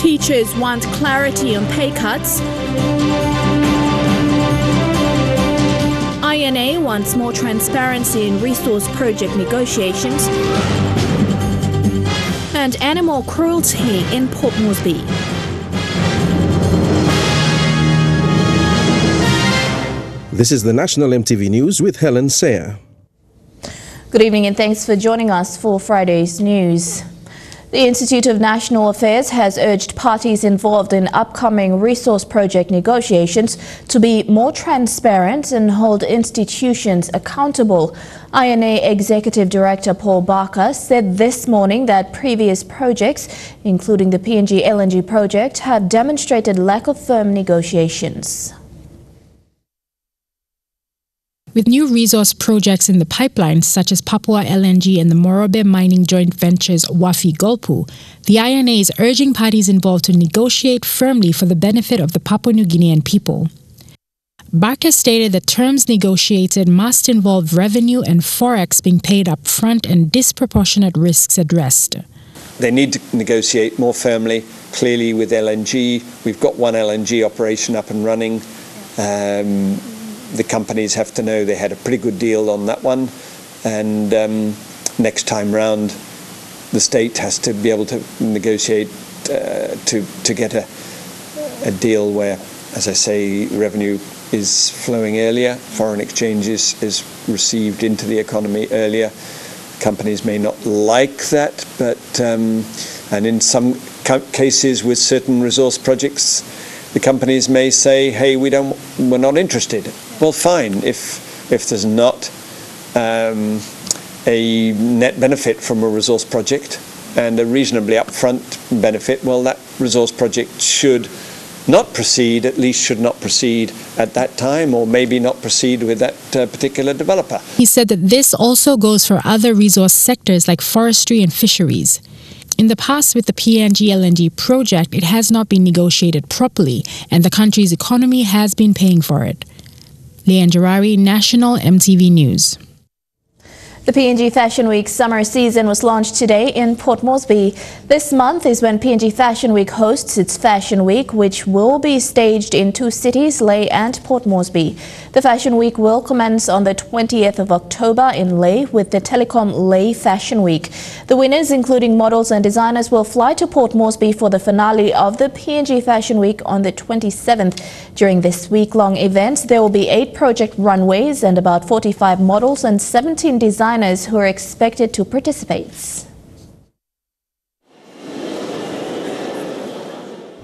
Teachers want clarity on pay cuts. INA wants more transparency in resource project negotiations. And animal cruelty in Port Moresby. This is the National EMTV News with Helen Sayer. Good evening and thanks for joining us for Friday's news. The Institute of National Affairs has urged parties involved in upcoming resource project negotiations to be more transparent and hold institutions accountable. INA Executive Director Paul Barker said this morning that previous projects, including the PNG LNG project, have demonstrated lack of firm negotiations. With new resource projects in the pipeline, such as Papua LNG and the Morobe mining joint ventures Wafi Golpu, the INA is urging parties involved to negotiate firmly for the benefit of the Papua New Guinean people. Barker stated that terms negotiated must involve revenue and forex being paid up front and disproportionate risks addressed. They need to negotiate more firmly, clearly with LNG. We've got one LNG operation up and running. The companies have to know they had a pretty good deal on that one, and next time round the state has to be able to negotiate to get a deal where, as I say, revenue is flowing earlier, foreign exchange is received into the economy earlier. Companies may not like that, but and in some cases with certain resource projects, the companies may say, hey, we're not interested. Well, fine, if there's not a net benefit from a resource project and a reasonably upfront benefit, well, that resource project should not proceed, at least should not proceed at that time, or maybe not proceed with that particular developer. He said that this also goes for other resource sectors like forestry and fisheries. In the past, with the PNG LNG project, it has not been negotiated properly, and the country's economy has been paying for it. Leanne Gerari, National EMTV News. The PNG Fashion Week summer season was launched today in Port Moresby. This month is when PNG Fashion Week hosts its Fashion Week, which will be staged in two cities, Lae and Port Moresby. The Fashion Week will commence on the 20th of October in Lae with the Telecom Lae Fashion Week. The winners, including models and designers, will fly to Port Moresby for the finale of the PNG Fashion Week on the 27th. During this week-long event, there will be 8 project runways and about 45 models and 17 designers who are expected to participate.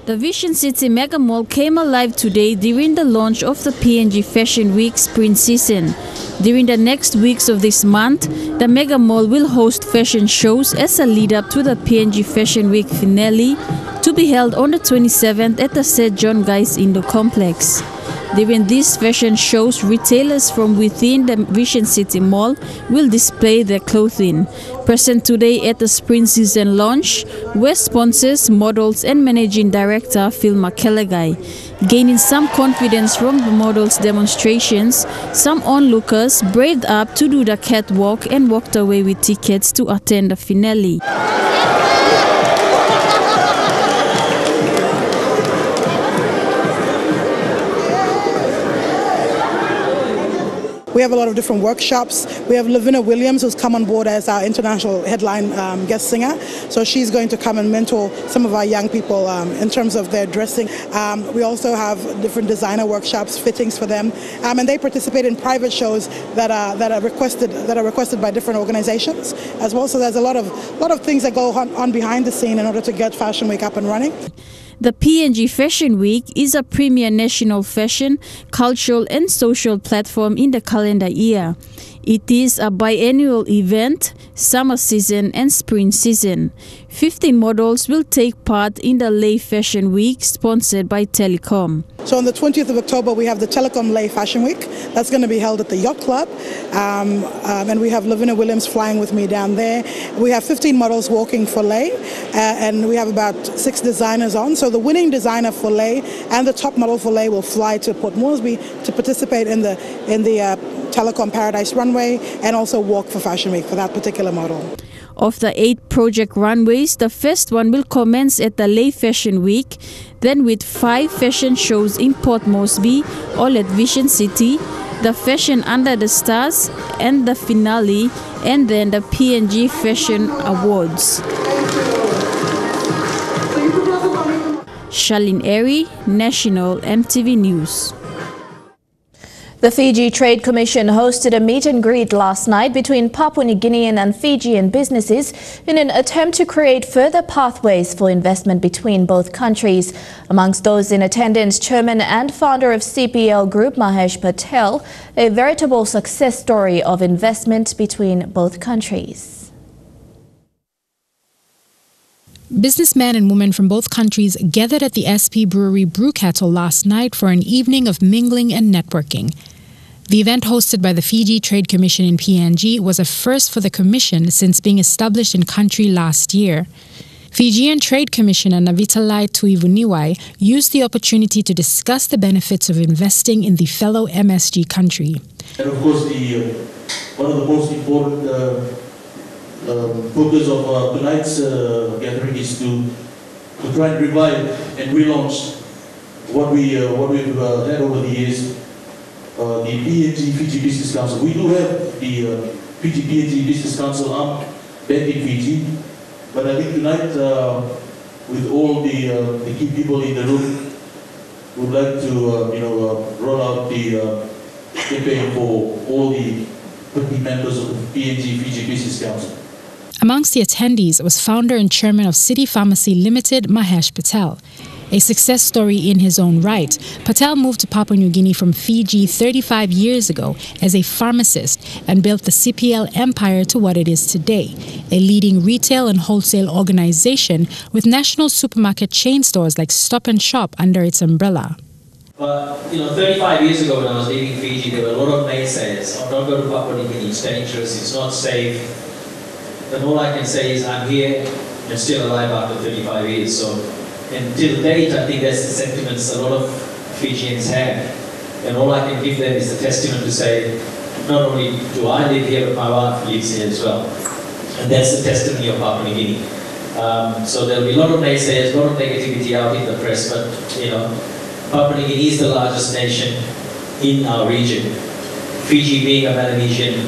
The Vision City Mega Mall came alive today during the launch of the PNG Fashion Week Spring Season. During the next weeks of this month, the Mega Mall will host fashion shows as a lead-up to the PNG Fashion Week finale to be held on the 27th at the St. John Guy's Indoor Complex. During these fashion shows, retailers from within the Vision City Mall will display their clothing. Present today at the Spring Season launch were sponsors, models and Managing Director Phil McKelligai. Gaining some confidence from the models' demonstrations, some onlookers braved up to do the catwalk and walked away with tickets to attend the finale. We have a lot of different workshops. We have Lavina Williams, who's come on board as our international headline guest singer. So she's going to come and mentor some of our young people in terms of their dressing. We also have different designer workshops, fittings for them, and they participate in private shows that are requested by different organizations as well. So there's a lot of things that go on behind the scene in order to get Fashion Week up and running. The PNG Fashion Week is a premier national fashion, cultural and social platform in the calendar year. It is a biennial event, summer season and spring season. 15 models will take part in the Lae Fashion Week, sponsored by Telecom. So on the 20th of October, we have the Telecom Lae Fashion Week. That's going to be held at the Yacht Club. And we have Lavina Williams flying with me down there. We have 15 models walking for Lae, and we have about 6 designers on. So the winning designer for Lae and the top model for Lae will fly to Port Moresby to participate in the Telecom Paradise runway and also walk for Fashion Week for that particular model. Of the 8 project runways, the first one will commence at the Lay Fashion Week, then with 5 fashion shows in Port Moresby, all at Vision City, the Fashion Under the Stars, and the finale, and then the PNG Fashion Awards. Charlene Airy, National EMTV News. The Fiji Trade Commission hosted a meet and greet last night between Papua New Guinean and Fijian businesses in an attempt to create further pathways for investment between both countries. Amongst those in attendance, Chairman and founder of CPL Group Mahesh Patel, a veritable success story of investment between both countries. Businessmen and women from both countries gathered at the SP Brewery Brew Kettle last night for an evening of mingling and networking. The event, hosted by the Fiji Trade Commission in PNG, was a first for the Commission since being established in country last year. Fijian Trade Commissioner Navitalai Tuivuniwai used the opportunity to discuss the benefits of investing in the fellow MSG country. And of course, one of the most important focus of tonight's gathering is to try and revive and relaunch what we've had over the years. The PNG Fiji Business Council. We do have the Fiji PNG Business Council arm back in Fiji, but I think tonight, with all the key people in the room, we'd like to roll out the campaign for all the 50 members of the PNG Fiji Business Council. Amongst the attendees was founder and chairman of City Pharmacy Limited, Mahesh Patel. A success story in his own right, Patel moved to Papua New Guinea from Fiji 35 years ago as a pharmacist and built the CPL empire to what it is today, a leading retail and wholesale organization with national supermarket chain stores like Stop and Shop under its umbrella. But 35 years ago when I was leaving Fiji, there were a lot of naysayers. Don't go to Papua New Guinea, it's dangerous, it's not safe. But all I can say is I'm here and still alive after 35 years. So until date, I think that's the sentiments a lot of Fijians have. And all I can give them is the testament to say, not only do I live here, but my wife lives here as well. And that's the testimony of Papua New Guinea. So there'll be a lot of naysayers, a lot of negativity out in the press, but Papua New Guinea is the largest nation in our region. Fiji being a Melanesian,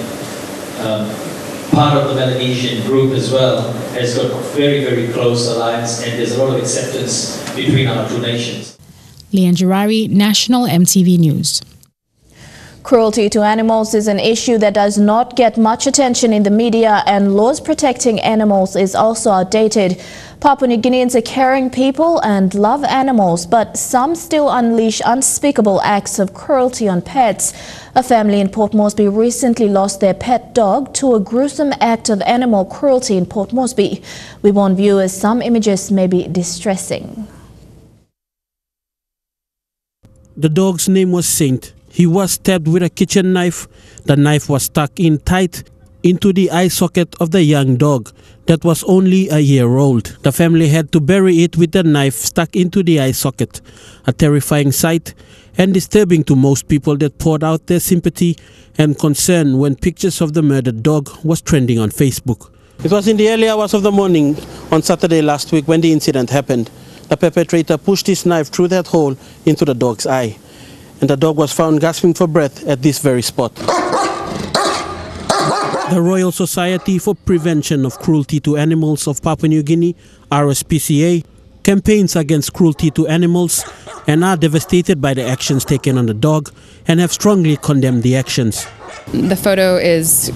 part of the Melanesian group as well, has got very, very close alliance, and there's a lot of acceptance between our two nations. Leanne Girari, National EMTV News. Cruelty to animals is an issue that does not get much attention in the media, and laws protecting animals is also outdated. Papua New Guineans are caring people and love animals, but some still unleash unspeakable acts of cruelty on pets. A family in Port Moresby recently lost their pet dog to a gruesome act of animal cruelty in Port Moresby. We warn viewers some images may be distressing. The dog's name was Saint. He was stabbed with a kitchen knife. The knife was stuck in tight into the eye socket of the young dog that was only a year old. The family had to bury it with the knife stuck into the eye socket. A terrifying sight and disturbing to most people that poured out their sympathy and concern when pictures of the murdered dog was trending on Facebook. It was in the early hours of the morning on Saturday last week when the incident happened. The perpetrator pushed his knife through that hole into the dog's eye, and the dog was found gasping for breath at this very spot. The Royal Society for Prevention of Cruelty to Animals of Papua New Guinea, RSPCA, campaigns against cruelty to animals and are devastated by the actions taken on the dog and have strongly condemned the actions. The photo is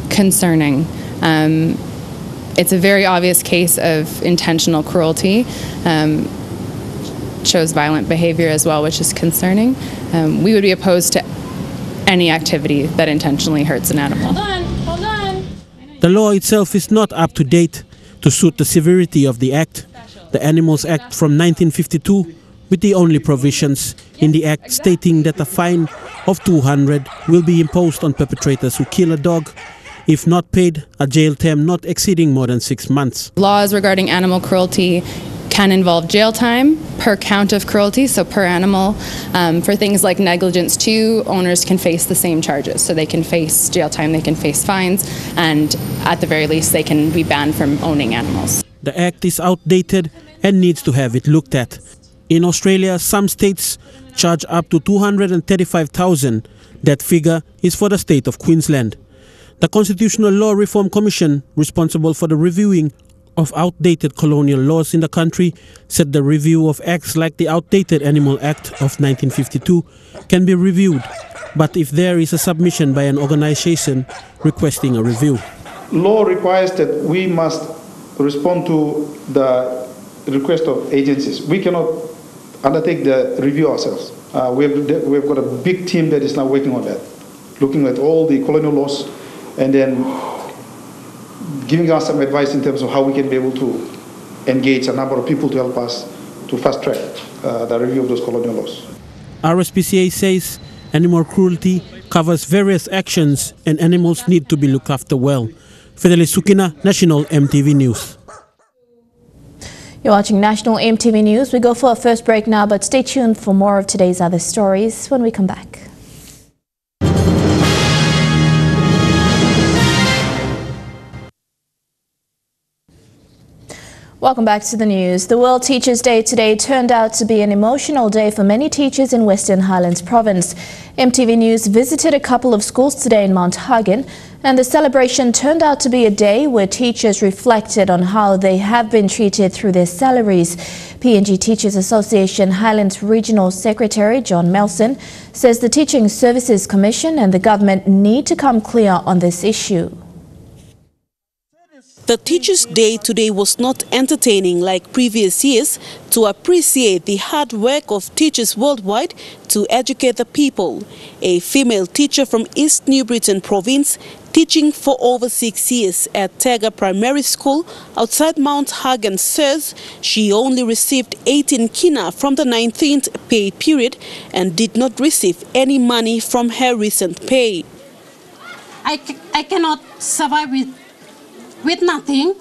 concerning. It's a very obvious case of intentional cruelty. Shows violent behavior as well, which is concerning. We would be opposed to any activity that intentionally hurts an animal. Hold on. The law itself is not up to date to suit the severity of the act. The Animals Act from 1952, with the only provisions in the act stating that a fine of 200 will be imposed on perpetrators who kill a dog. If not paid, a jail term not exceeding more than 6 months. Laws regarding animal cruelty can involve jail time per count of cruelty, so per animal. For things like negligence too, owners can face the same charges. So they can face jail time, they can face fines, and at the very least they can be banned from owning animals. The act is outdated and needs to have it looked at. In Australia, some states charge up to $235,000. That figure is for the state of Queensland. The Constitutional Law Reform Commission, responsible for the reviewing of outdated colonial laws in the country, said the review of acts like the Outdated Animal Act of 1952 can be reviewed, but if there is a submission by an organization requesting a review. Law requires that we must respond to the request of agencies. We cannot undertake the review ourselves. We've got a big team that is now working on that, looking at all the colonial laws and then giving us some advice in terms of how we can be able to engage a number of people to help us to fast track the review of those colonial laws. RSPCA says animal cruelty covers various actions and animals need to be looked after well. Fidelis Sukina, National EMTV News. You're watching National EMTV News. We go for our first break now, but stay tuned for more of today's other stories when we come back. Welcome back to the news. The World Teachers' Day today turned out to be an emotional day for many teachers in Western Highlands Province. EMTV News visited a couple of schools today in Mount Hagen, and the celebration turned out to be a day where teachers reflected on how they have been treated through their salaries. PNG Teachers Association Highlands Regional Secretary John Melson says the Teaching Services Commission and the government need to come clear on this issue. The Teachers' Day today was not entertaining like previous years to appreciate the hard work of teachers worldwide to educate the people. A female teacher from East New Britain Province, teaching for over 6 years at Tega Primary School outside Mount Hagen, says she only received 18 kina from the 19th pay period and did not receive any money from her recent pay. I cannot survive with nothing,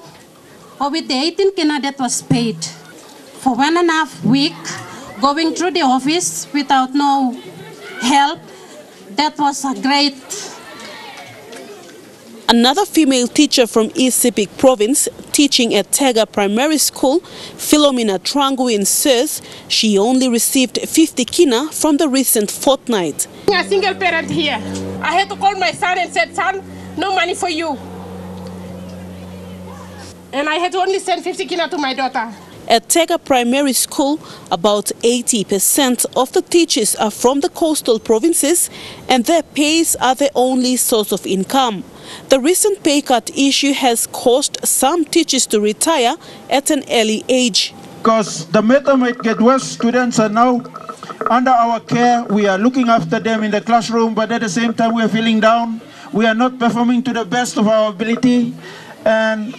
or with the 18 kina that was paid for 1.5 weeks, going through the office without no help. That was a great. Another female teacher from East Sepik Province, teaching at Tega Primary School, Philomena Tranguin, says she only received 50 kina from the recent fortnight. A single parent here. I had to call my son and said, son, no money for you. And I had to only send 50 kina to my daughter. At Tega Primary School, about 80% of the teachers are from the coastal provinces and their pays are the only source of income. The recent pay cut issue has caused some teachers to retire at an early age. Because the matter might get worse, students are now under our care. We are looking after them in the classroom, but at the same time we are feeling down. We are not performing to the best of our ability, and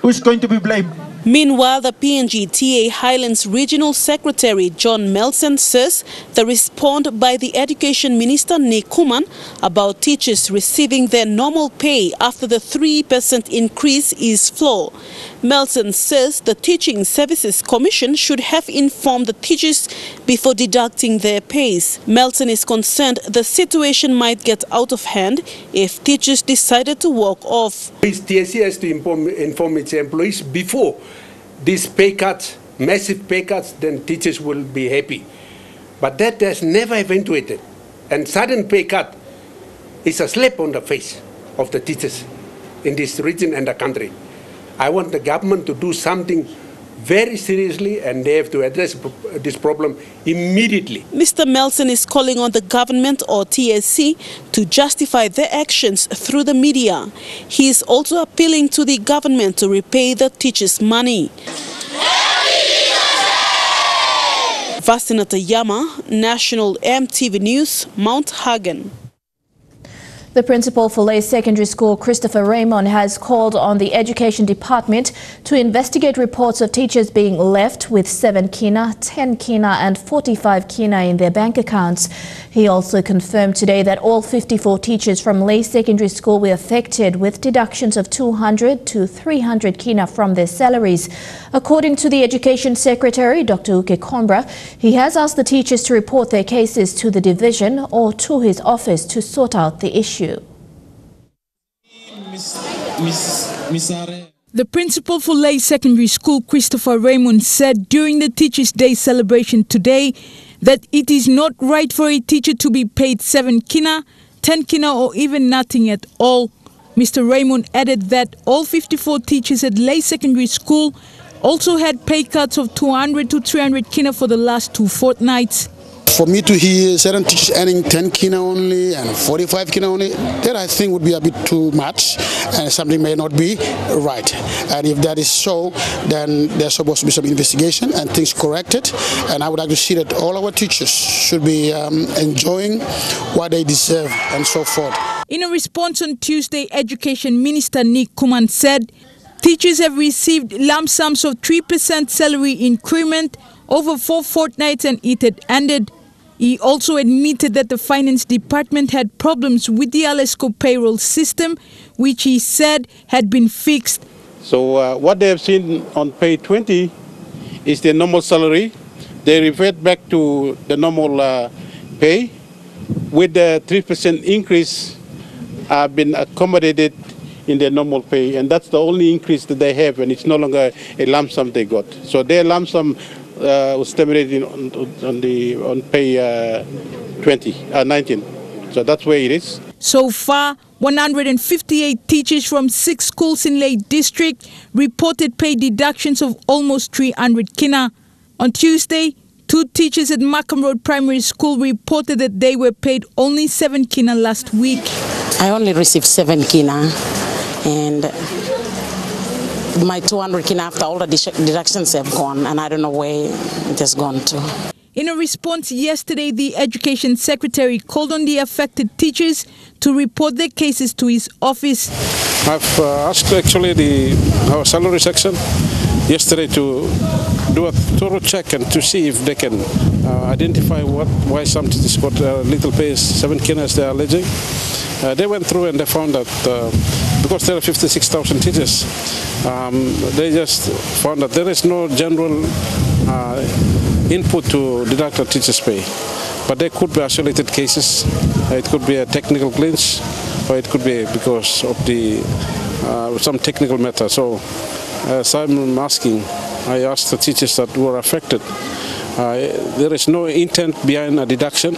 who's going to be blamed? Meanwhile, the PNG TA Highlands Regional Secretary John Melson says the response by the Education Minister Nick Kuman about teachers receiving their normal pay after the 3% increase is flawed. Melson says the Teaching Services Commission should have informed the teachers before deducting their pays. Melson is concerned the situation might get out of hand if teachers decided to walk off. TSC has to inform its employees before these pay cuts, massive pay cuts, then teachers will be happy. But that has never eventuated. And sudden pay cut is a slap on the face of the teachers in this region and the country. I want the government to do something very seriously, and they have to address this problem immediately. Mr. Melson is calling on the government or TSC to justify their actions through the media. He is also appealing to the government to repay the teachers' money. Vasinata Yama, National EMTV News, Mount Hagen. The principal for Lay Secondary School, Christopher Raymond, has called on the Education Department to investigate reports of teachers being left with 7 kina, 10 kina and 45 kina in their bank accounts. He also confirmed today that all 54 teachers from Lay Secondary School were affected with deductions of 200 to 300 kina from their salaries. According to the Education Secretary, Dr. Uke Kombra, he has asked the teachers to report their cases to the division or to his office to sort out the issue. The principal for Lay Secondary School, Christopher Raymond, said during the Teachers' Day celebration today that it is not right for a teacher to be paid 7 kina, 10 kina or even nothing at all. Mr. Raymond added that all 54 teachers at Lay Secondary School also had pay cuts of 200 to 300 kina for the last 2 fortnights. For me to hear certain teachers earning 10 kina only and 45 kina only, that I think would be a bit too much and something may not be right. And if that is so, then there's supposed to be some investigation and things corrected. And I would like to see that all our teachers should be enjoying what they deserve and so forth. In a response on Tuesday, Education Minister Nick Kuman said teachers have received lump sums of 3% salary increment over 4 fortnights and it had ended. He also admitted that the Finance Department had problems with the Alesco payroll system, which he said had been fixed. So what they have seen on page 20 is their normal salary. They revert back to the normal pay with the 3% increase been accommodated in their normal pay, and that's the only increase that they have, and it's no longer a lump sum they got. So their lump sum was terminated on pay 19. So that's where it is. So far, 158 teachers from 6 schools in Lay District reported pay deductions of almost 300 kina. On Tuesday, 2 teachers at Markham Road Primary School reported that they were paid only 7 kina last week. I only received 7 kina, and my 200 kina after all the deductions have gone, and I don't know where it has gone to. In a response yesterday, the Education Secretary called on the affected teachers to report their cases to his office. I've asked actually our salary section yesterday to do a thorough check and to see if they can identify why some teachers got little pay, 7 kina as they are alleging. They went through and they found that because there are 56,000 teachers, they just found that there is no general input to deduct a teacher's pay. But there could be isolated cases. It could be a technical glitch, or it could be because of some technical matter. So as I'm asking, I asked the teachers that were affected. There is no intent behind a deduction.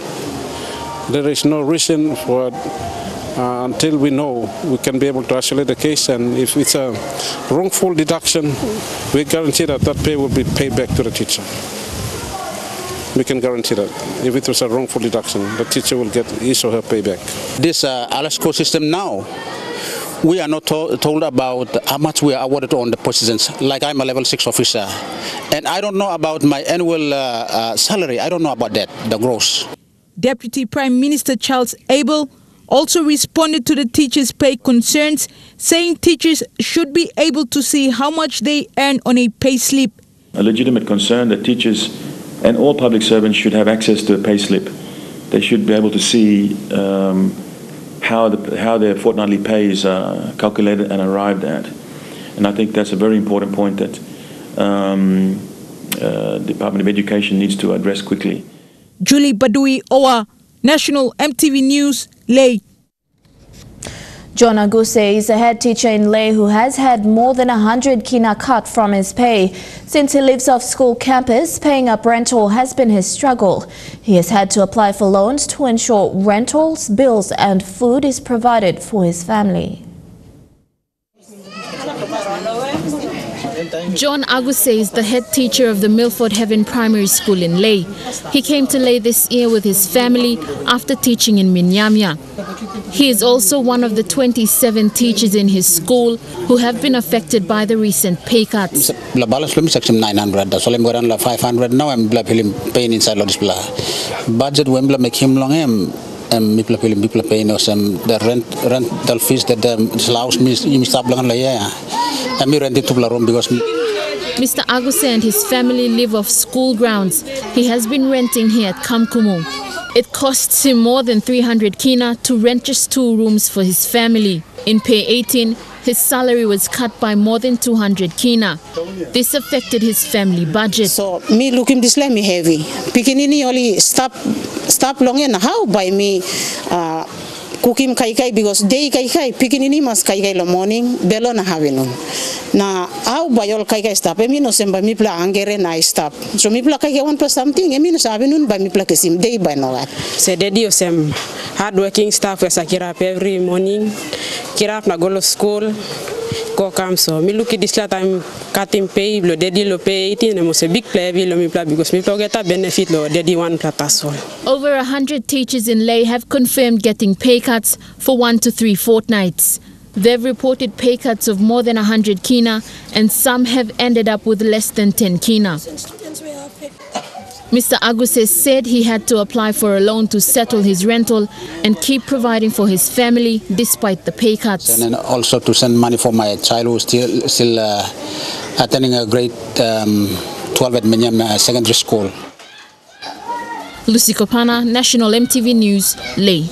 There is no reason for until we know, we can be able to isolate the case, and if it's a wrongful deduction, we guarantee that that pay will be paid back to the teacher. We can guarantee that. If it was a wrongful deduction, the teacher will get his or her payback. This Alesco system now, we are not told about how much we are awarded on the positions. Like I'm a level 6 officer, and I don't know about my annual salary. I don't know about that, the gross. Deputy Prime Minister Charles Abel also responded to the teachers' pay concerns, saying teachers should be able to see how much they earn on a pay slip. A legitimate concern that teachers and all public servants should have access to a pay slip. They should be able to see how their fortnightly pay is calculated and arrived at. And I think that's a very important point that the Department of Education needs to address quickly. Julie Badui Owa, National EMTV News, Lay. John Aguse is a head teacher in Lay who has had more than 100 kina cut from his pay. Since he lives off school campus, paying up rental has been his struggle. He has had to apply for loans to ensure rentals, bills and food is provided for his family. John Aguse is the head teacher of the Milford Heaven Primary School in Lay. He came to Lay this year with his family after teaching in Minyamia. He is also one of the 27 teachers in his school who have been affected by the recent pay cuts. La balance lumi section 900. So I'm going 500 now. I'm paying inside this budget. We make him long people pay no the rental fees that allows me stop lang la ya. I'm renting to room because Mr. Aguse and his family live off school grounds. He has been renting here at Kamkumu. It costs him more than 300 kina to rent just 2 rooms for his family. In pay 18, his salary was cut by more than 200 kina. This affected his family budget. So me looking this like me heavy. Pikinini only stop long and how by me cooking kai because day kai pikinini mas kai lo morning belo na havenun. Na how by all kai stop. I mean no semba mi pla angere na stop. So mi pla kai want for something. I mean no havenun by mi pla kesim day by no what. Se dedi osem hardworking staff wesa kirap every morning. Kirap na go to school. Go come so me look at this la time cutting pay lo dedi lo pay 18 and most a big play lo mi pla because mi pla get a benefit lo dedi one platasol. Over 100 teachers in Ley have confirmed getting pay cuts for 1 to 3 fortnights. They've reported pay cuts of more than 100 kina and some have ended up with less than 10 kina. Mr. Aguse said he had to apply for a loan to settle his rental and keep providing for his family despite the pay cuts. And also to send money for my child who's still attending a grade 12 at Minyam Secondary School. Lucy Kopana, National EMTV News, Ley.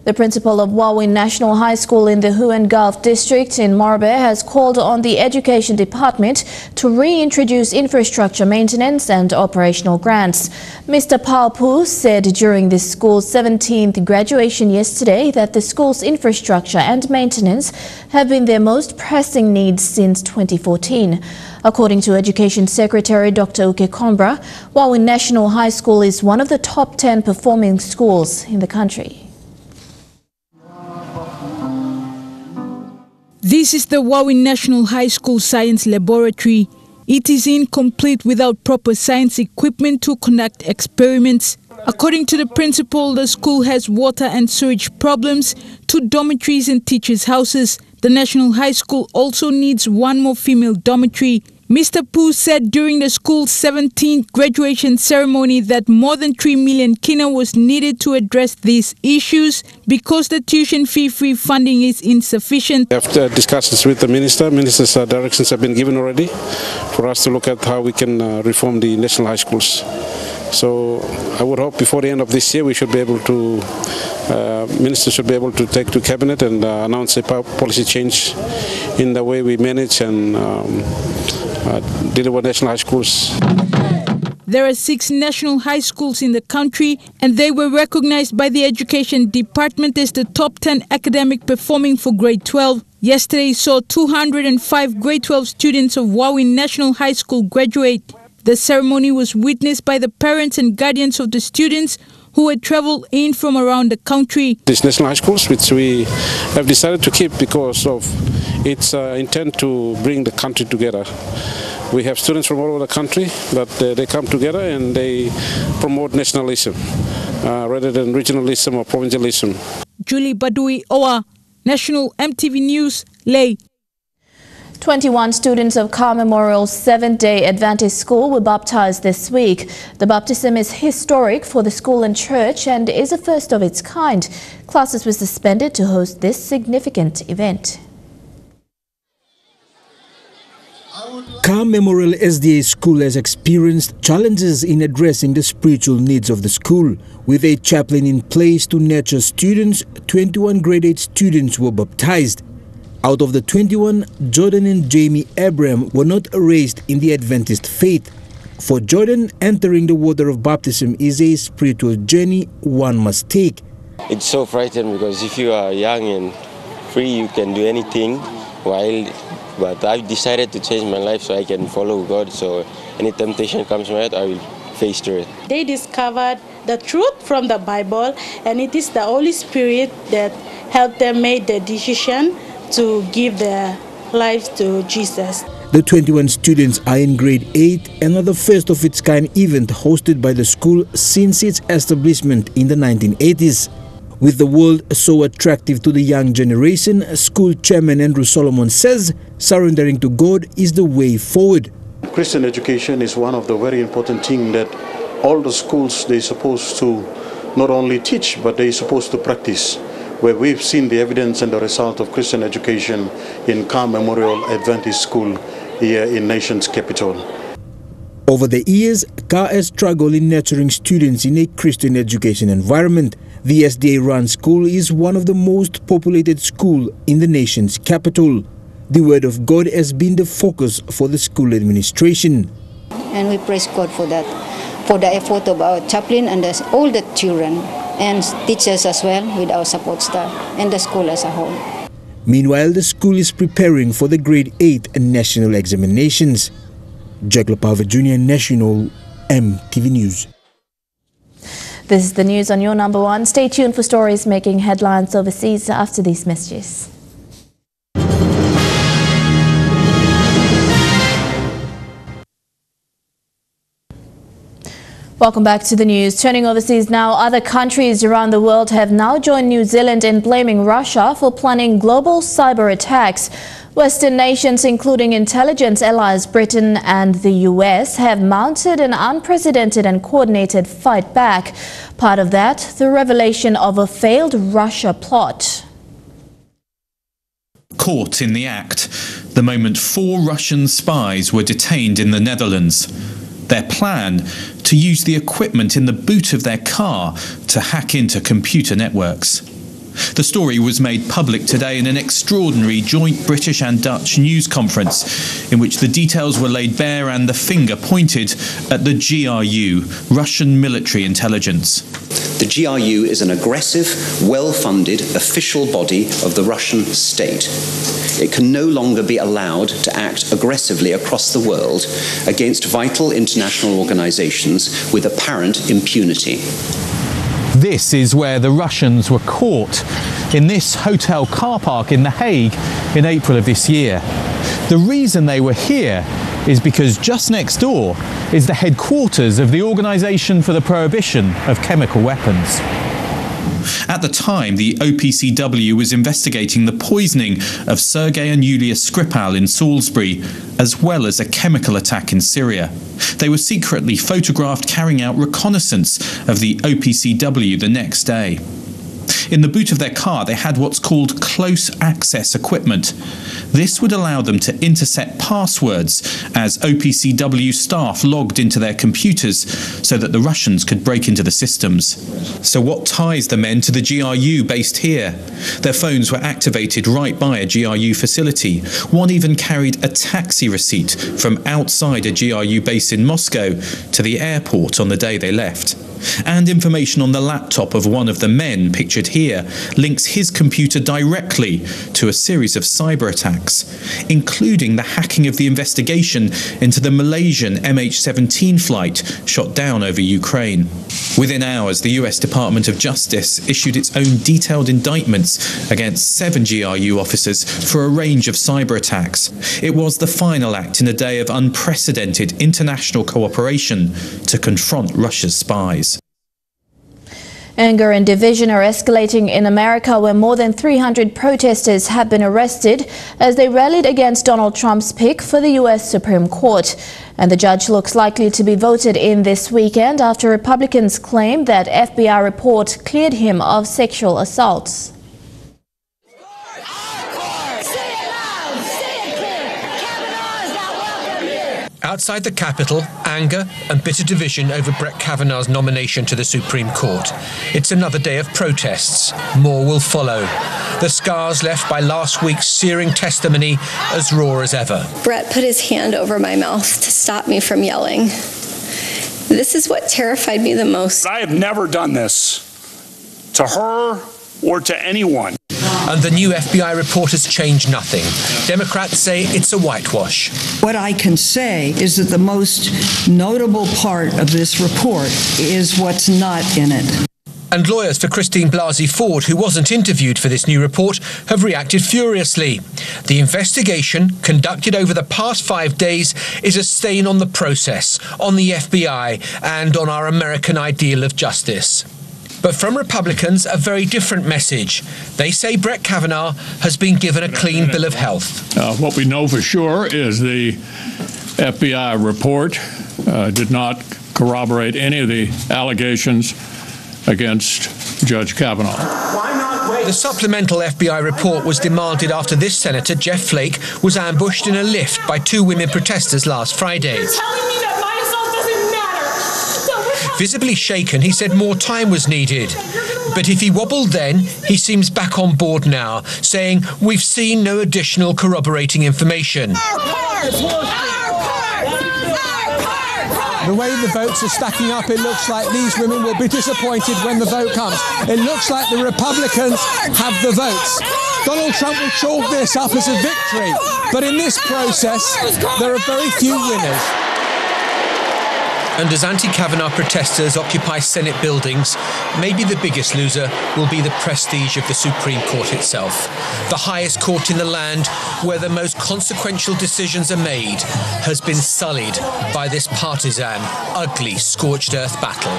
The principal of Wawin National High School in the Huon Gulf district in Morobe has called on the Education Department to reintroduce infrastructure maintenance and operational grants. Mr. Palpu said during the school's 17th graduation yesterday that the school's infrastructure and maintenance have been their most pressing needs since 2014. According to Education Secretary Dr. Uke Kombra, Wawin National High School is one of the top 10 performing schools in the country. This is the Wawin National High School Science Laboratory. It is incomplete without proper science equipment to conduct experiments. According to the principal, the school has water and sewage problems, 2 dormitories and teachers' houses. The National High School also needs 1 more female dormitory. Mr. Poo said during the school's 17th graduation ceremony that more than 3 million kina was needed to address these issues because the tuition fee-free funding is insufficient. After discussions with the minister's directions have been given already for us to look at how we can reform the national high schools. So I would hope before the end of this year we should be able to, minister should be able to take to cabinet and announce a policy change in the way we manage and deliver national high schools. There are 6 national high schools in the country and they were recognized by the Education Department as the top 10 academic performing for grade 12. Yesterday saw 205 grade 12 students of Wawin National High School graduate. The ceremony was witnessed by the parents and guardians of the students who had traveled in from around the country. These national high schools, which we have decided to keep because of its intent to bring the country together. We have students from all over the country that they come together and they promote nationalism rather than regionalism or provincialism. Julie Badui Owa, National EMTV News, Ley. 21 students of Carr Memorial Seventh-day Adventist School were baptized this week. The baptism is historic for the school and church and is a first of its kind. Classes were suspended to host this significant event. Carr Memorial SDA School has experienced challenges in addressing the spiritual needs of the school. With a chaplain in place to nurture students, 21 grade 8 students were baptized. Out of the 21, Jordan and Jamie Abraham were not raised in the Adventist faith. For Jordan, entering the water of baptism is a spiritual journey one must take. It's so frightening because if you are young and free, you can do anything. But I've decided to change my life so I can follow God. So any temptation comes my way, I will face through it. They discovered the truth from the Bible, and it is the Holy Spirit that helped them make the decision to give their lives to Jesus. The 21 students are in grade 8, another first of its kind event hosted by the school since its establishment in the 1980s. With the world so attractive to the young generation, school chairman Andrew Solomon says surrendering to God is the way forward. Christian education is one of the very important things that all the schools they're supposed to not only teach, but they're supposed to practice, where we've seen the evidence and the result of Christian education in Carr Memorial Adventist School here in nation's capital. Over the years, Carr has struggled in nurturing students in a Christian education environment. The SDA-run school is one of the most populated schools in the nation's capital. The Word of God has been the focus for the school administration. And we praise God for that, for the effort of our chaplain and all the children and teachers as well, with our support staff and the school as a whole. Meanwhile, the school is preparing for the grade 8 national examinations. Jack Lapava Jr. National EMTV News. This is the news on your number one. Stay tuned for stories making headlines overseas after these messages. Welcome back to the news. Turning overseas now, other countries around the world have now joined New Zealand in blaming Russia for planning global cyber attacks. Western nations, including intelligence allies Britain and the US, have mounted an unprecedented and coordinated fight back. Part of that, the revelation of a failed Russia plot. Caught in the act, the moment 4 Russian spies were detained in the Netherlands. Their plan, to use the equipment in the boot of their car to hack into computer networks. The story was made public today in an extraordinary joint British and Dutch news conference in which the details were laid bare and the finger pointed at the GRU, Russian military intelligence. The GRU is an aggressive, well-funded official body of the Russian state. It can no longer be allowed to act aggressively across the world against vital international organizations with apparent impunity. This is where the Russians were caught, in this hotel car park in The Hague in April of this year. The reason they were here is because just next door is the headquarters of the Organization for the Prohibition of Chemical Weapons. At the time, the OPCW was investigating the poisoning of Sergei and Yulia Skripal in Salisbury, as well as a chemical attack in Syria. They were secretly photographed carrying out reconnaissance of the OPCW the next day. In the boot of their car, they had what's called close access equipment. This would allow them to intercept passwords as OPCW staff logged into their computers so that the Russians could break into the systems. So what ties the men to the GRU based here? Their phones were activated right by a GRU facility. One even carried a taxi receipt from outside a GRU base in Moscow to the airport on the day they left. And information on the laptop of one of the men, pictured here, links his computer directly to a series of cyber attacks, including the hacking of the investigation into the Malaysian MH17 flight shot down over Ukraine. Within hours, the US Department of Justice issued its own detailed indictments against 7 GRU officers for a range of cyber attacks. It was the final act in a day of unprecedented international cooperation to confront Russia's spies. Anger and division are escalating in America, where more than 300 protesters have been arrested as they rallied against Donald Trump's pick for the U.S. Supreme Court. And the judge looks likely to be voted in this weekend after Republicans claim that FBI report cleared him of sexual assaults. Outside the Capitol, anger and bitter division over Brett Kavanaugh's nomination to the Supreme Court. It's another day of protests. More will follow. The scars left by last week's searing testimony as raw as ever. Brett put his hand over my mouth to stop me from yelling. This is what terrified me the most. I have never done this to her or to anyone. And the new FBI report has changed nothing. Democrats say it's a whitewash. What I can say is that the most notable part of this report is what's not in it. And lawyers for Christine Blasey Ford, who wasn't interviewed for this new report, have reacted furiously. The investigation, conducted over the past 5 days, is a stain on the process, on the FBI, and on our American ideal of justice. But from Republicans, a very different message. They say Brett Kavanaugh has been given a clean bill of health. What we know for sure is the FBI report did not corroborate any of the allegations against Judge Kavanaugh. The supplemental FBI report was demanded after this Senator, Jeff Flake, was ambushed in a lift by two women protesters last Friday. You're telling me that my assault doesn't matter. Visibly shaken, he said more time was needed. But if he wobbled then, he seems back on board now, saying, "We've seen no additional corroborating information." The way the votes are stacking up, it looks like these women will be disappointed when the vote comes. It looks like the Republicans have the votes. Donald Trump will chalk this up as a victory, but in this process, there are very few winners. And as anti-Kavanaugh protesters occupy Senate buildings, maybe the biggest loser will be the prestige of the Supreme Court itself. The highest court in the land, where the most consequential decisions are made, has been sullied by this partisan, ugly, scorched earth battle.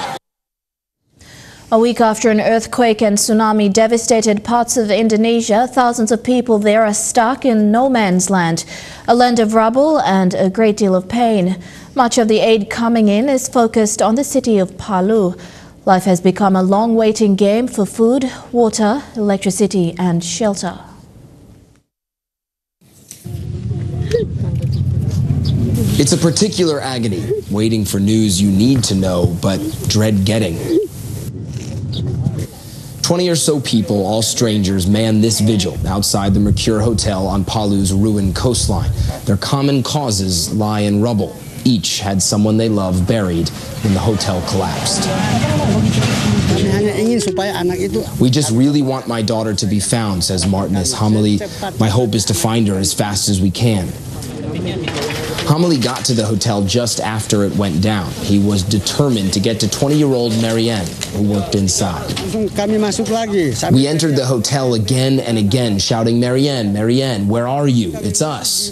A week after an earthquake and tsunami devastated parts of Indonesia, thousands of people there are stuck in no man's land, a land of rubble and a great deal of pain. Much of the aid coming in is focused on the city of Palu. Life has become a long waiting game for food, water, electricity and shelter. It's a particular agony, waiting for news you need to know, but dread getting. 20 or so people, all strangers, man this vigil outside the Mercure Hotel on Palu's ruined coastline. Their common causes lie in rubble. Each had someone they love buried when the hotel collapsed. We just really want my daughter to be found, says Martinez Hamali. My hope is to find her as fast as we can. Hamali got to the hotel just after it went down. He was determined to get to 20-year-old Marianne, who worked inside. We entered the hotel again and again, shouting, "Marianne, Marianne, where are you? It's us."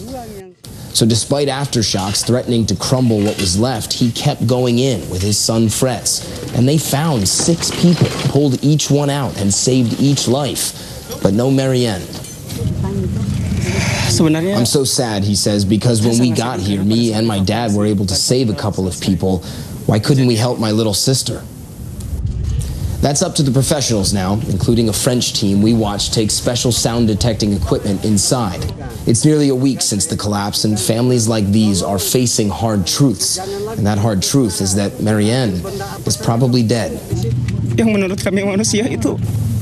So despite aftershocks threatening to crumble what was left, he kept going in with his son Fretz. And they found 6 people, pulled each one out and saved each life. But no Marianne. I'm so sad, he says, because when we got here, me and my dad were able to save a couple of people. Why couldn't we help my little sister? That's up to the professionals now, including a French team we watched take special sound detecting equipment inside. It's nearly a week since the collapse, and families like these are facing hard truths. And that hard truth is that Marianne is probably dead.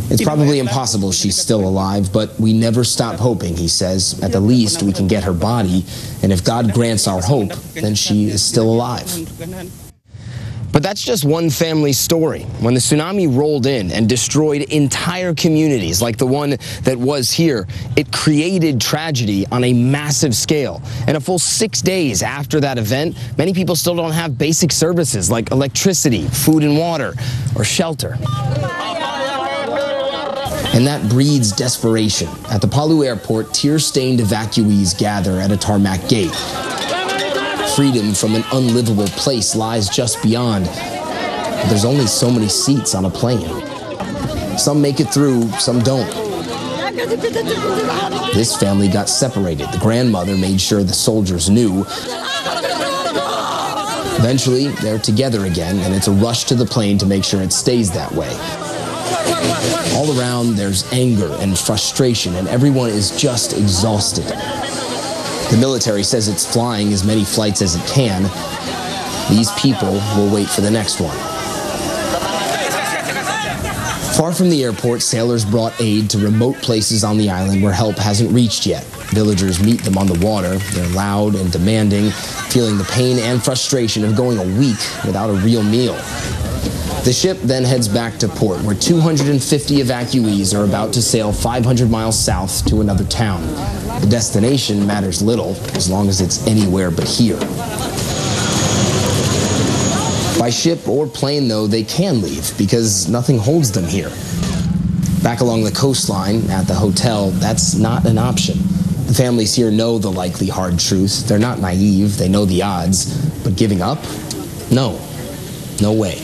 It's probably impossible she's still alive, but we never stop hoping, he says. At the least, we can get her body, and if God grants our hope, then she is still alive. But that's just one family's story. When the tsunami rolled in and destroyed entire communities like the one that was here, it created tragedy on a massive scale. And a full 6 days after that event, many people still don't have basic services like electricity, food and water, or shelter. And that breeds desperation. At the Palu airport, tear-stained evacuees gather at a tarmac gate. Freedom from an unlivable place lies just beyond. But there's only so many seats on a plane. Some make it through, some don't. This family got separated. The grandmother made sure the soldiers knew. Eventually, they're together again, and it's a rush to the plane to make sure it stays that way. All around, there's anger and frustration, and everyone is just exhausted. The military says it's flying as many flights as it can. These people will wait for the next one. Far from the airport, sailors brought aid to remote places on the island where help hasn't reached yet. Villagers meet them on the water. They're loud and demanding, feeling the pain and frustration of going a week without a real meal. The ship then heads back to port, where 250 evacuees are about to sail 500 miles south to another town. The destination matters little, as long as it's anywhere but here. By ship or plane, though, they can leave, because nothing holds them here. Back along the coastline, at the hotel, that's not an option. The families here know the likely hard truth. They're not naive, they know the odds. But giving up? No. No way.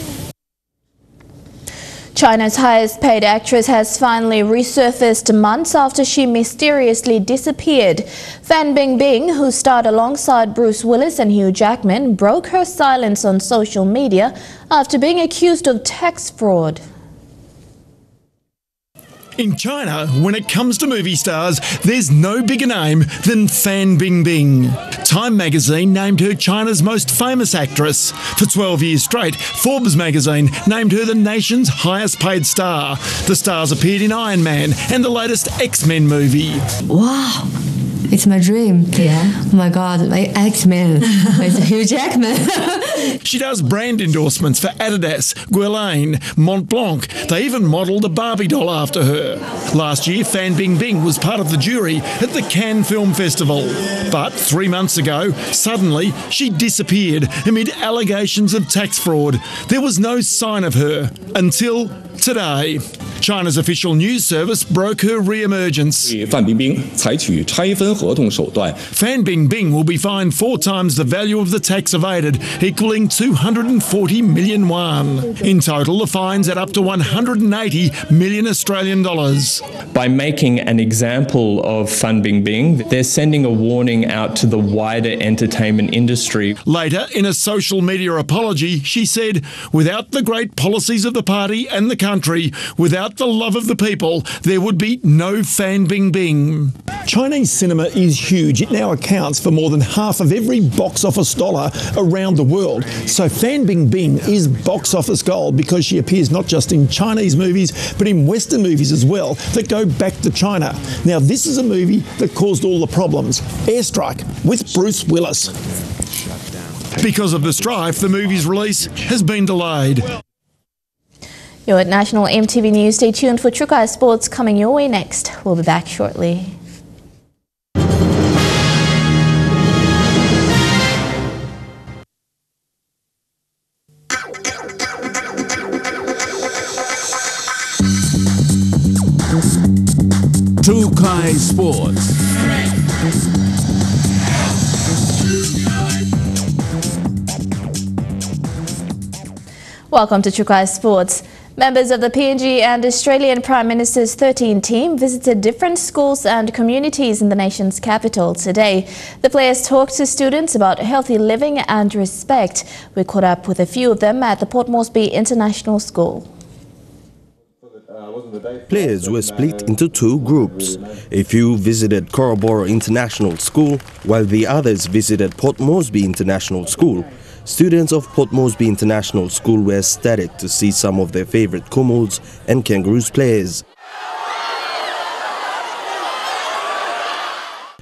China's highest paid actress has finally resurfaced months after she mysteriously disappeared. Fan Bingbing, who starred alongside Bruce Willis and Hugh Jackman, broke her silence on social media after being accused of tax fraud. In China, when it comes to movie stars, there's no bigger name than Fan Bingbing. Time magazine named her China's most famous actress. For 12 years straight, Forbes magazine named her the nation's highest paid star. The stars appeared in Iron Man and the latest X-Men movie. Wow. It's my dream. Yeah. Oh my God, my X-Men. It's Hugh Jackman. She does brand endorsements for Adidas, Guerlain, Montblanc. They even modelled a Barbie doll after her. Last year, Fan Bingbing was part of the jury at the Cannes Film Festival. But 3 months ago, suddenly, she disappeared amid allegations of tax fraud. There was no sign of her until today. China's official news service broke her re-emergence. Fan Bingbing will be fined 4 times the value of the tax evaded, equaling 240 million yuan. In total, the fines add up to 180 million Australian dollars. By making an example of Fan Bingbing, they're sending a warning out to the wider entertainment industry. Later, in a social media apology, she said, "Without the great policies of the party and the country, without the love of the people, there would be no Fan Bingbing." Chinese cinema is huge. It now accounts for more than half of every box office dollar around the world. So Fan Bingbing is box office gold because she appears not just in Chinese movies, but in Western movies as well that go back to China. Now, this is a movie that caused all the problems. Airstrike with Bruce Willis. Because of the strife, the movie's release has been delayed. You're at National EMTV News. Stay tuned for Trukai Sports coming your way next. We'll be back shortly. Trukai Sports. Welcome to Trukai Sports. Members of the PNG and Australian Prime Minister's 13 team visited different schools and communities in the nation's capital today. The players talked to students about healthy living and respect. We caught up with a few of them at the Port Moresby International School. Players were split into 2 groups. A few visited Carr International School, while the others visited Port Moresby International School. Students of Port Moresby International School were ecstatic to see some of their favorite Commodes and Kangaroos players.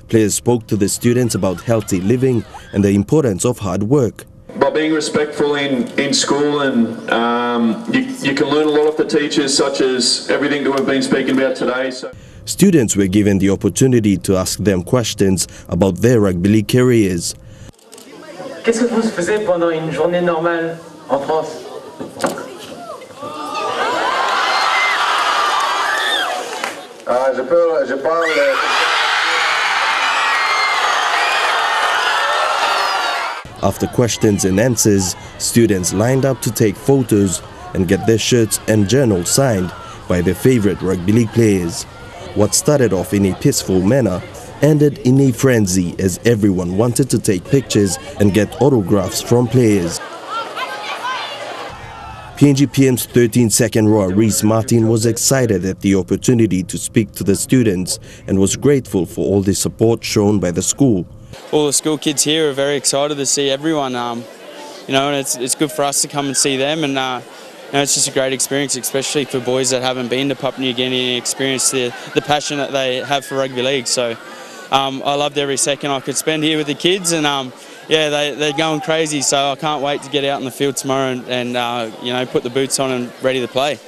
Players spoke to the students about healthy living and the importance of hard work. By being respectful in school, and you can learn a lot of the teachers, such as everything that we've been speaking about today. Students were given the opportunity to ask them questions about their rugby league careers. Qu'est-ce que vous faisiez pendant une journée normale en France? Je parle. After questions and answers, students lined up to take photos and get their shirts and journals signed by their favorite rugby league players. What started off in a peaceful manner ended in a frenzy as everyone wanted to take pictures and get autographs from players. PNG PM's 13-second rower Reese Martin was excited at the opportunity to speak to the students and was grateful for all the support shown by the school. All the school kids here are very excited to see everyone, you know, and it's good for us to come and see them, and you know, it's just a great experience, especially for boys that haven't been to Papua New Guinea and experienced the passion that they have for rugby league. So I loved every second I could spend here with the kids, and yeah, they're going crazy, so I can't wait to get out in the field tomorrow and you know, put the boots on and ready to play.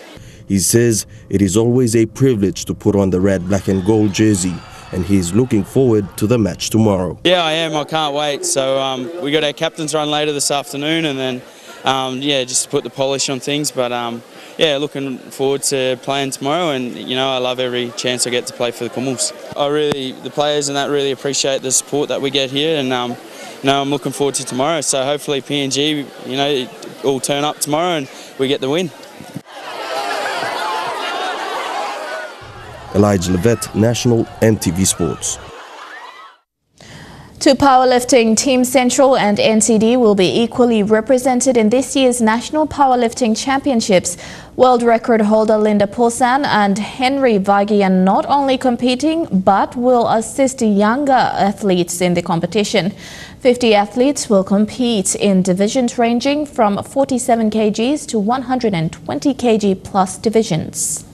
He says it is always a privilege to put on the red, black and gold jersey, and he is looking forward to the match tomorrow. Yeah, I am. I can't wait. So we got our captain's run later this afternoon, and then yeah, just to put the polish on things. But yeah, looking forward to playing tomorrow, and you know, I love every chance I get to play for the Commonwealth. The players and that really appreciate the support that we get here, and you know, I'm looking forward to tomorrow. So hopefully PNG, you know, all turn up tomorrow and we get the win. Elijah Levet, National EMTV Sports. To powerlifting, Team Central and NCD will be equally represented in this year's National Powerlifting Championships. World record holder Linda Paulsen and Henry Vagi are not only competing but will assist younger athletes in the competition. 50 athletes will compete in divisions ranging from 47 kgs to 120 kg plus divisions.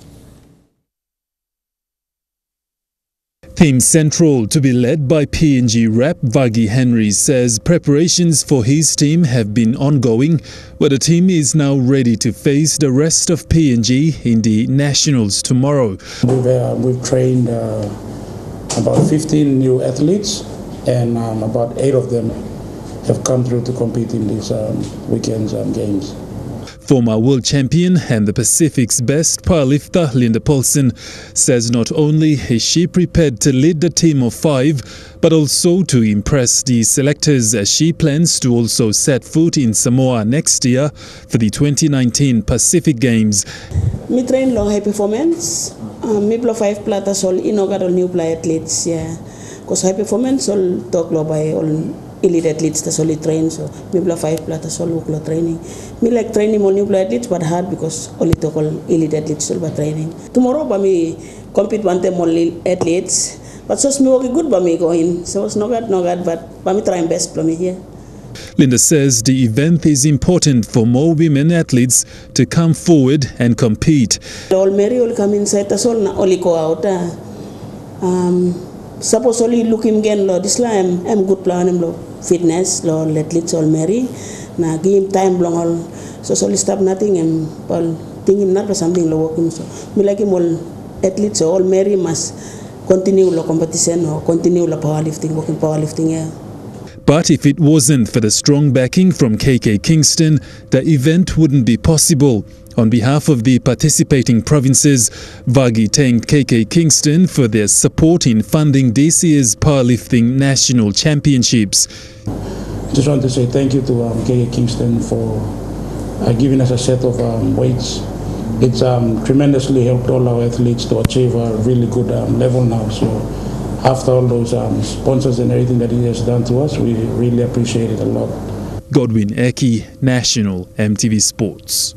Team Central, to be led by PNG rep Vagi Henry, says preparations for his team have been ongoing, but the team is now ready to face the rest of PNG in the Nationals tomorrow. We've trained about 15 new athletes, and about 8 of them have come through to compete in this weekend's games. Former world champion and the Pacific's best powerlifter Linda Paulsen says not only is she prepared to lead the team of 5, but also to impress the selectors as she plans to also set foot in Samoa next year for the 2019 Pacific Games. Me train long high performance. Me blow 5 platters all inaugural new play athletes. Yeah, because high performance all talk by all elite athletes that's only train, so me blow 5 platters all work training. Me like training more new play athletes but hard because only talk all elite athletes all by training. Tomorrow by me compete one time only athletes, but so me work good by me going. So it's no good, but by me trying best by me here. Linda says the event is important for more women athletes to come forward and compete. All Mary will come inside us all only go out. Suppose only look him again, Lord. This time I'm good plan him, Lord. Fitness, Lord, athletes all marry. Na give him time long all. So only stop nothing and all thinking not for something lo work him. So me like him all athletes all marry must continue the competition or continue the powerlifting, working powerlifting here. But if it wasn't for the strong backing from KK Kingston, the event wouldn't be possible. On behalf of the participating provinces, Vagi thanked KK Kingston for their support in funding this year's Powerlifting National Championships. Just want to say thank you to KK Kingston for giving us a set of weights. It's tremendously helped all our athletes to achieve a really good level now. So after all those sponsors and everything that he has done to us, we really appreciate it a lot. Godwin Eki, National EMTV Sports.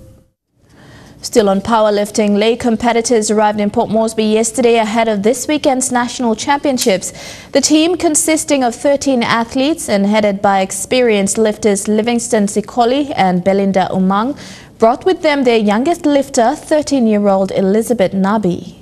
Still on powerlifting, lay competitors arrived in Port Moresby yesterday ahead of this weekend's national championships. The team, consisting of 13 athletes and headed by experienced lifters Livingston Sikoli and Belinda Umang, brought with them their youngest lifter, 13-year-old Elizabeth Nabi.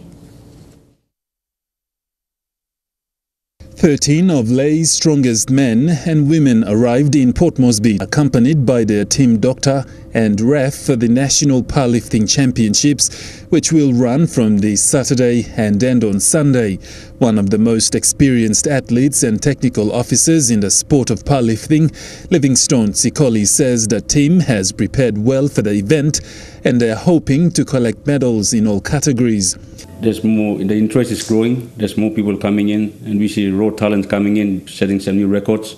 13 of Lay's strongest men and women arrived in Port Moresby, accompanied by their team doctor and ref for the National Powerlifting Championships, which will run from this Saturday and end on Sunday. One of the most experienced athletes and technical officers in the sport of powerlifting, Livingston Sikoli, says the team has prepared well for the event and they're hoping to collect medals in all categories. There's more, the interest is growing, there's more people coming in, and we see raw talent coming in, setting some new records.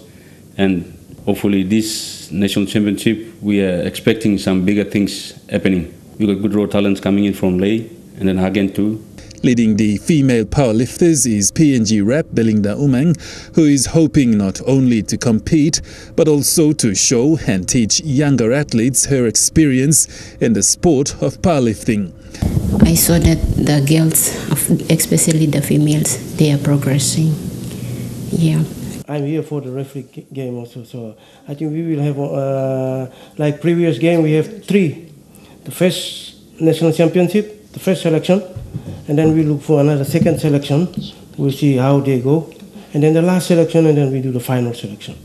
And hopefully this national championship, we are expecting some bigger things happening. We got good raw talents coming in from Lay and then Hagen too. Leading the female powerlifters is PNG rep Belinda Umang, who is hoping not only to compete, but also to show and teach younger athletes her experience in the sport of powerlifting. I saw that the girls, especially the females, they are progressing. Yeah. I'm here for the referee game also, so I think we will have, like previous game, we have 3. The first national championship, the first selection, and then we look for another second selection. We'll see how they go. And then the last selection, and then we do the final selection.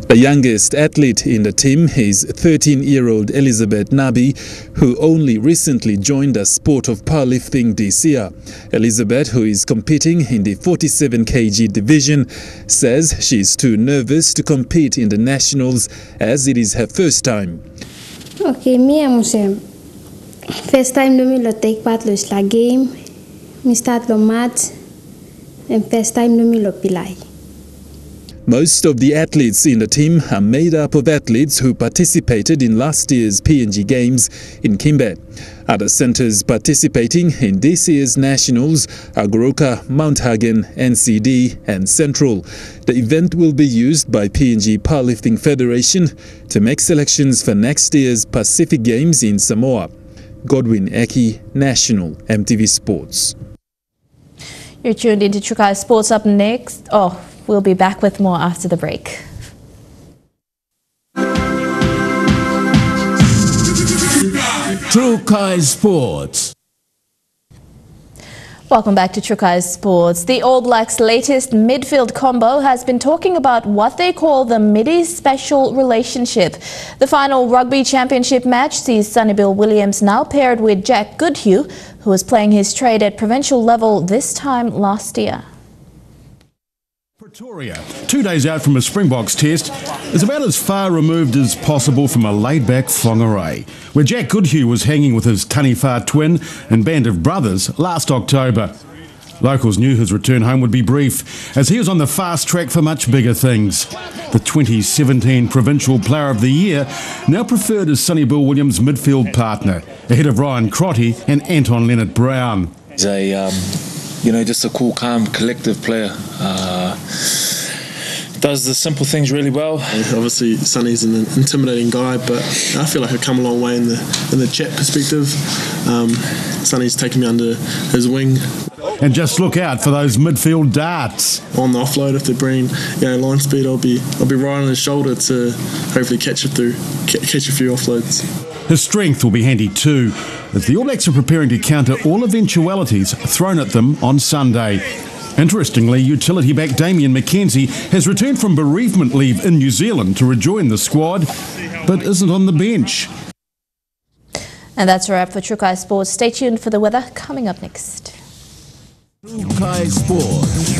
The youngest athlete in the team is 13-year-old Elizabeth Nabi, who only recently joined the sport of powerlifting this year. Elizabeth, who is competing in the 47 kg division, says she's too nervous to compete in the nationals as it is her first time. Okay, me I'm saying first time me take part in la game. Me start lo match and first time me lo pilai. Most of the athletes in the team are made up of athletes who participated in last year's PNG Games in Kimbe. Other centres participating in this year's Nationals are Goroka, Mount Hagen, NCD and Central. The event will be used by PNG Powerlifting Federation to make selections for next year's Pacific Games in Samoa. Godwin Eki, National, MTV Sports. You're tuned into Trukai Sports. Up next. We'll be back with more after the break. Trukai Sports. Welcome back to Trukai Sports. The All Blacks' latest midfield combo has been talking about what they call the Middies special relationship. The final Rugby Championship match sees Sonny Bill Williams now paired with Jack Goodhue, who was playing his trade at provincial level this time last year. Pretoria, 2 days out from a Springboks test, is about as far removed as possible from a laid-back Whangarei, where Jack Goodhue was hanging with his Taniwha twin and band of brothers last October. Locals knew his return home would be brief, as he was on the fast track for much bigger things. The 2017 Provincial Player of the Year, now preferred as Sonny Bill Williams' midfield partner, ahead of Ryan Crotty and Anton Leonard-Brown. He's just a cool, calm, collective player. Does the simple things really well. Obviously, Sonny's an intimidating guy, but I feel like I've come a long way in the chat perspective. Sonny's taken me under his wing. And just look out for those midfield darts. On the offload, if they bring line speed, I'll be right on his shoulder to hopefully catch a few offloads. His strength will be handy too, as the All Blacks are preparing to counter all eventualities thrown at them on Sunday. Interestingly, utility back Damien McKenzie has returned from bereavement leave in New Zealand to rejoin the squad, but isn't on the bench. And that's a wrap for Trukai Sports. Stay tuned for the weather coming up next. Trukai Sports.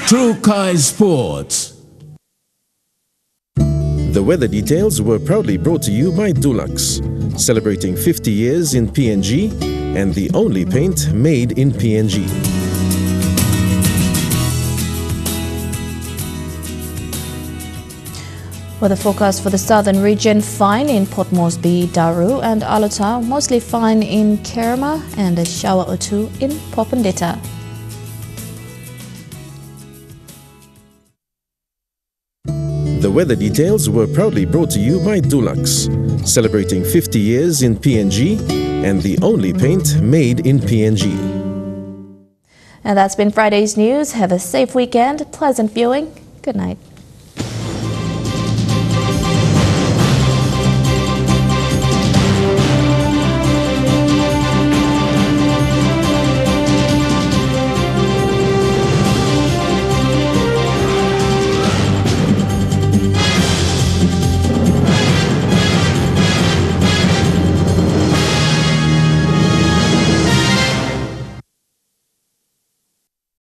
Trukai Sports. The weather details were proudly brought to you by Dulux, celebrating 50 years in PNG and the only paint made in PNG. Weather forecast for the southern region: fine in Port Moresby, Daru and Alota, mostly fine in Kerema, and a shower or two in Popondetta. The weather details were proudly brought to you by Dulux, celebrating 50 years in PNG and the only paint made in PNG. And that's been Friday's news. Have a safe weekend, pleasant viewing. Good night.